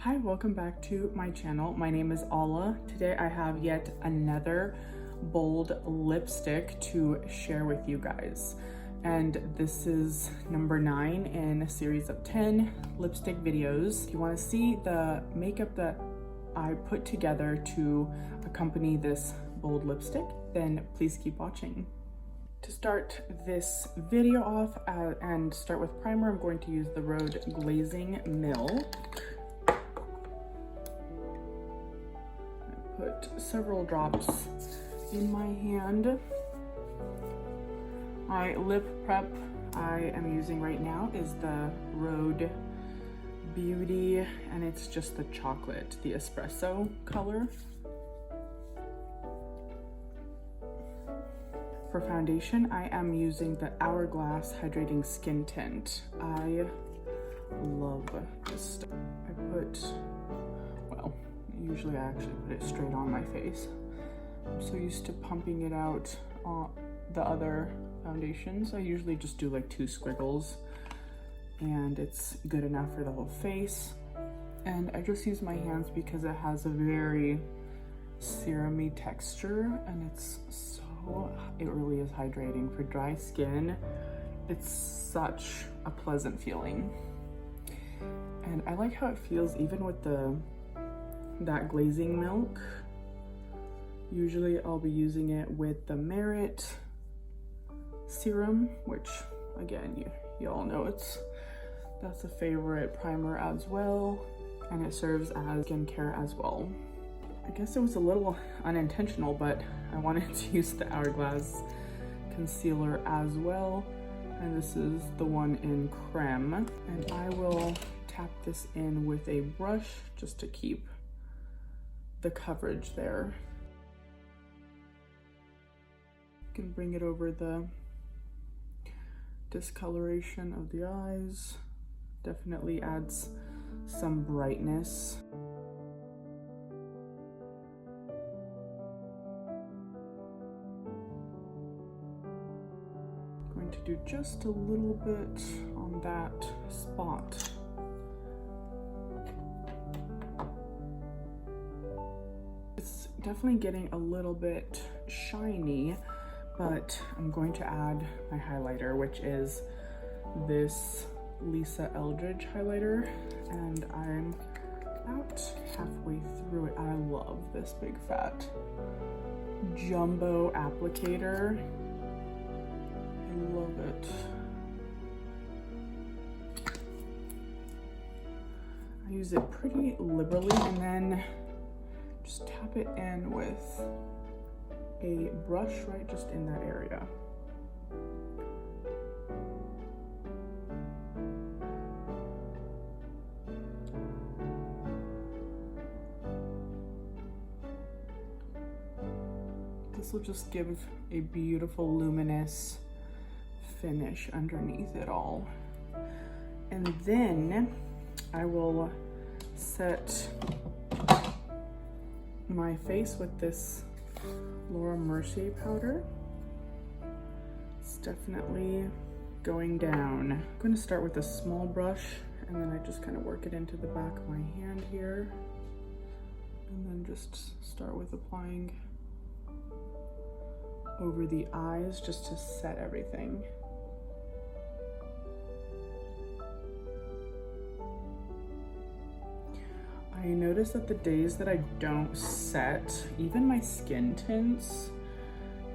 Hi, welcome back to my channel. My name is Ala. Today I have yet another bold lipstick to share with you guys. And this is number 9 in a series of 10 lipstick videos. If you want to see the makeup that I put together to accompany this bold lipstick, then please keep watching. To start this video off and start with primer, I'm going to use the Rhode Glazing Milk. Put several drops in my hand. My lip prep I am using right now is the Rhode Beauty, and it's just the chocolate, the espresso color. For foundation, I am using the Hourglass Hydrating Skin Tint. I love this stuff. Usually I actually put it straight on my face. I'm so used to pumping it out on the other foundations. I usually just do like 2 squiggles and it's good enough for the whole face. And I just use my hands because it has a very serum-y texture, and it really is hydrating. For dry skin, it's such a pleasant feeling. And I like how it feels even with that glazing milk. Usually I'll be using it with the Merit serum, which again, you all know that's a favorite primer as well, and it serves as skincare as well. I guess it was a little unintentional, but I wanted to use the Hourglass concealer as well, and this is the one in crème, and I will tap this in with a brush just to keep the coverage there. You can bring it over the discoloration of the eyes. Definitely adds some brightness. I'm going to do just a little bit on that spot. It's definitely getting a little bit shiny, but I'm going to add my highlighter, which is this Lisa Eldridge highlighter, and I'm about halfway through it. I love this big fat jumbo applicator. I love it. I use it pretty liberally, and then just tap it in with a brush right just in that area. This will just give a beautiful luminous finish underneath it all. And then I will set my face with this Mercier powder. It's definitely going down. I'm going to start with a small brush, and then I just kind of work it into the back of my hand here, and then just start with applying over the eyes just to set everything. I notice that the days that I don't set, even my skin tints,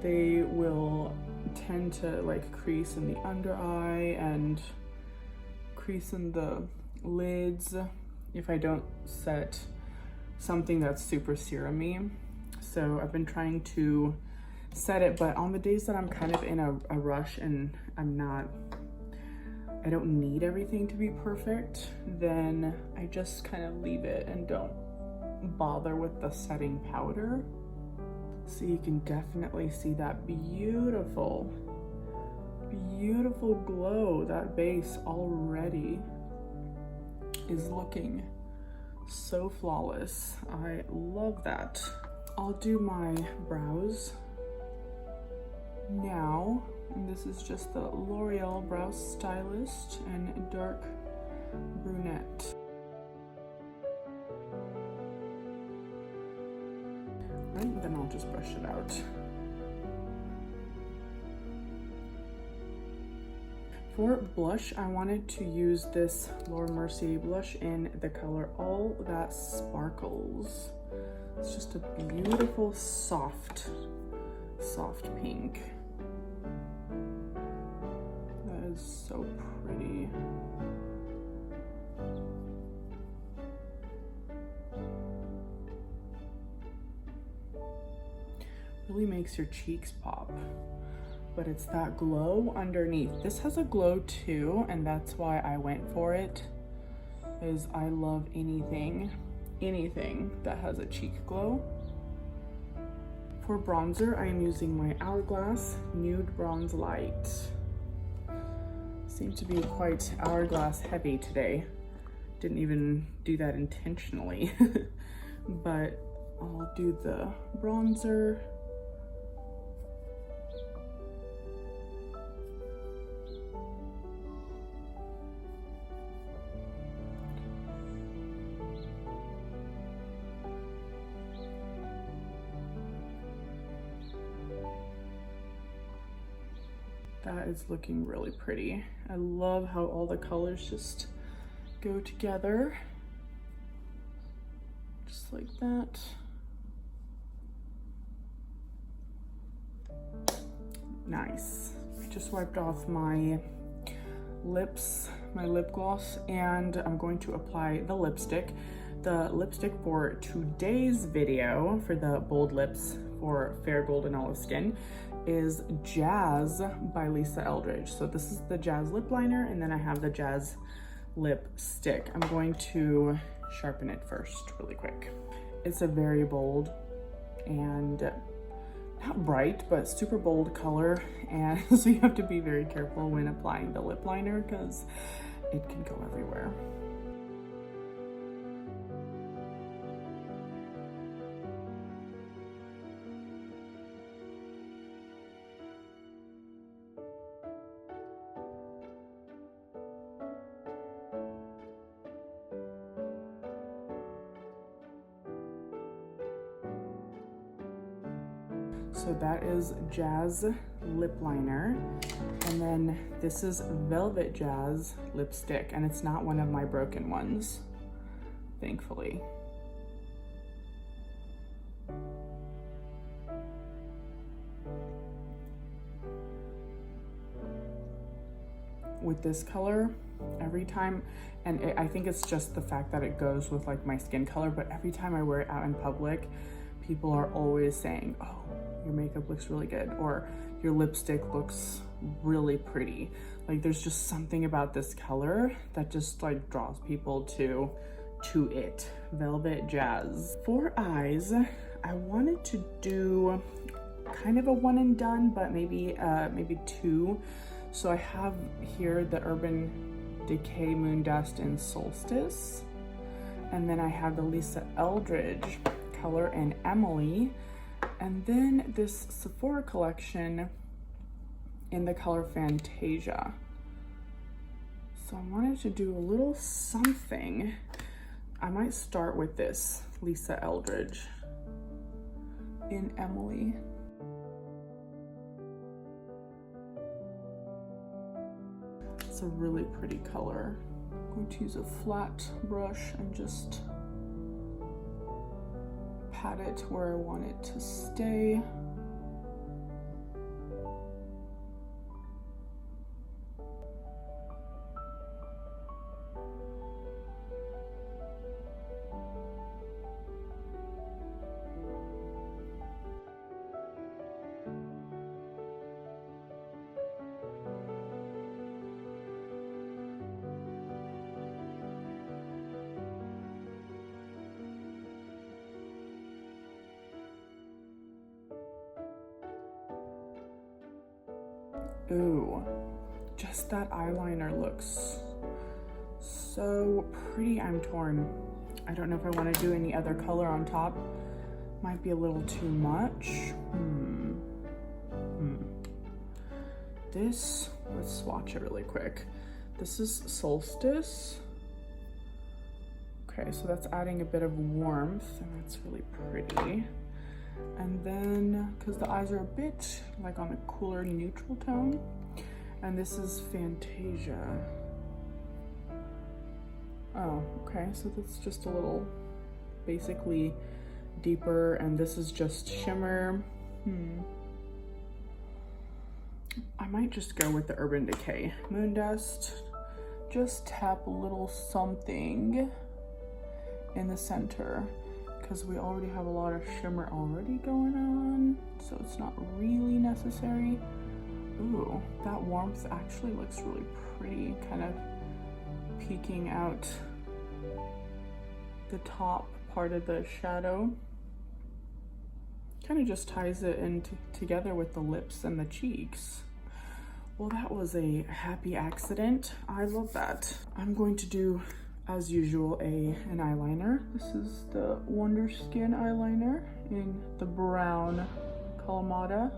they will tend to like crease in the under eye and crease in the lids if I don't set something that's super serum-y. So I've been trying to set it, but on the days that I'm kind of in a rush and I don't need everything to be perfect, then I just kind of leave it and don't bother with the setting powder. So you can definitely see that beautiful, beautiful glow. That base already is looking so flawless. I love that. I'll do my brows now, and this is just the L'Oreal Brow Stylist in dark brunette. right, then I'll just brush it out. For blush, I wanted to use this Mercier blush in the color All That Sparkles. It's just a beautiful, soft pink. That is so pretty. Really makes your cheeks pop. But it's that glow underneath. This has a glow too, and that's why I went for it, is I love anything that has a cheek glow. For bronzer, I am using my Hourglass Nude Bronze Light. Seem to be quite Hourglass heavy today. Didn't even do that intentionally. But I'll do the bronzer. That is looking really pretty. I love how all the colors just go together. Just like that. Nice. I just wiped off my lips, my lip gloss, and I'm going to apply the lipstick. The lipstick for today's video for the bold lips for Fair Golden Olive Skin is Jazz by Lisa Eldridge. So this is the Jazz lip liner, and then I have the Jazz lipstick. I'm going to sharpen it first really quick. It's a very bold and not bright, but super bold color, and so you have to be very careful when applying the lip liner because it can go everywhere. So that is Jazz lip liner, and then this is Velvet Jazz lipstick, and it's not one of my broken ones, thankfully. With this color, every time, and I think it's just the fact that it goes with like my skin color, but every time I wear it out in public, people are always saying, oh, your makeup looks really good, or your lipstick looks really pretty. Like there's just something about this color that just like draws people to it. Velvet Jazz. For eyes, I wanted to do kind of a one and done, but maybe two. So I have here the Urban Decay Moon Dust in Solstice, and then I have the Lisa Eldridge color in Emily, and then this Sephora collection in the color Fantasia. So I wanted to do a little something. I might start with this Lisa Eldridge in Emily. It's a really pretty color. I'm going to use a flat brush and just pat it where I want it to stay. Ooh, just that eyeliner looks so pretty. I'm torn. I don't know if I want to do any other color on top. Might be a little too much. This, let's swatch it really quick. This is Solstice. Okay, so that's adding a bit of warmth, and that's really pretty. And then, because the eyes are a bit like on a cooler neutral tone, and this is Fantasia. Oh, okay, so that's just a little, basically deeper, and this is just shimmer. I might just go with the Urban Decay Moon Dust. Just tap a little something in the center, because we already have a lot of shimmer already going on, so it's not really necessary. Ooh, that warmth actually looks really pretty, kind of peeking out the top part of the shadow. Kind of just ties it in together with the lips and the cheeks. Well, that was a happy accident. I love that. I'm going to do, as usual, an eyeliner. This is the Wonderskin eyeliner in the brown kalamata.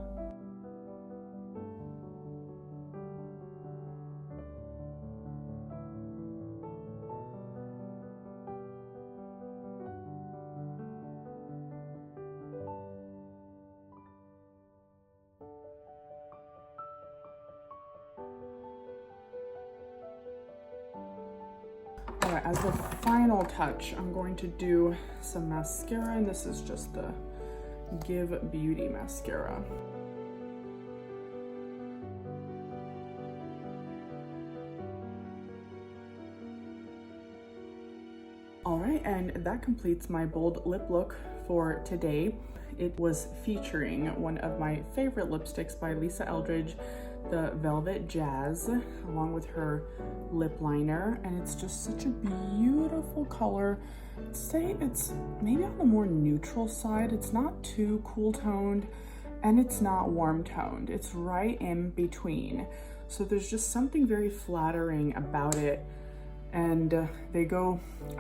All right, as the final touch, I'm going to do some mascara, and this is just the Give Beauty mascara. All right, and that completes my bold lip look for today. It was featuring one of my favorite lipsticks by Lisa Eldridge, the Velvet Jazz, along with her lip liner, and it's just such a beautiful color. I'd say it's maybe on the more neutral side. It's not too cool toned and it's not warm toned. It's right in between. So there's just something very flattering about it. And I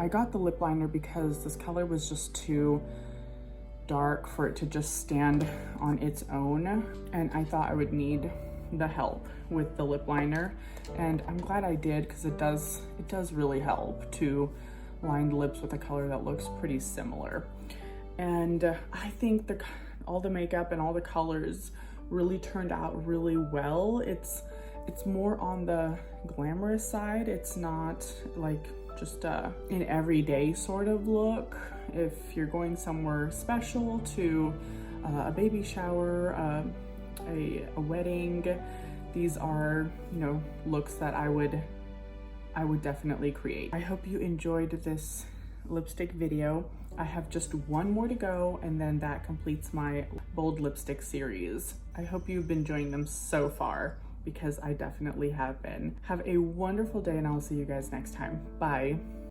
got the lip liner because this color was just too dark for it to just stand on its own, and I thought I would need the help with the lip liner, and I'm glad I did, because it does really help to line the lips with a color that looks pretty similar. And I think all the makeup and all the colors really turned out really well. It's more on the glamorous side. It's not like just an everyday sort of look. If you're going somewhere special, to a baby shower, a wedding, these are, you know, looks that I would definitely create. I hope you enjoyed this lipstick video. I have just one more to go, and then that completes my bold lipstick series. I hope you've been enjoying them so far, because I definitely have been. Have a wonderful day, and I'll see you guys next time. Bye.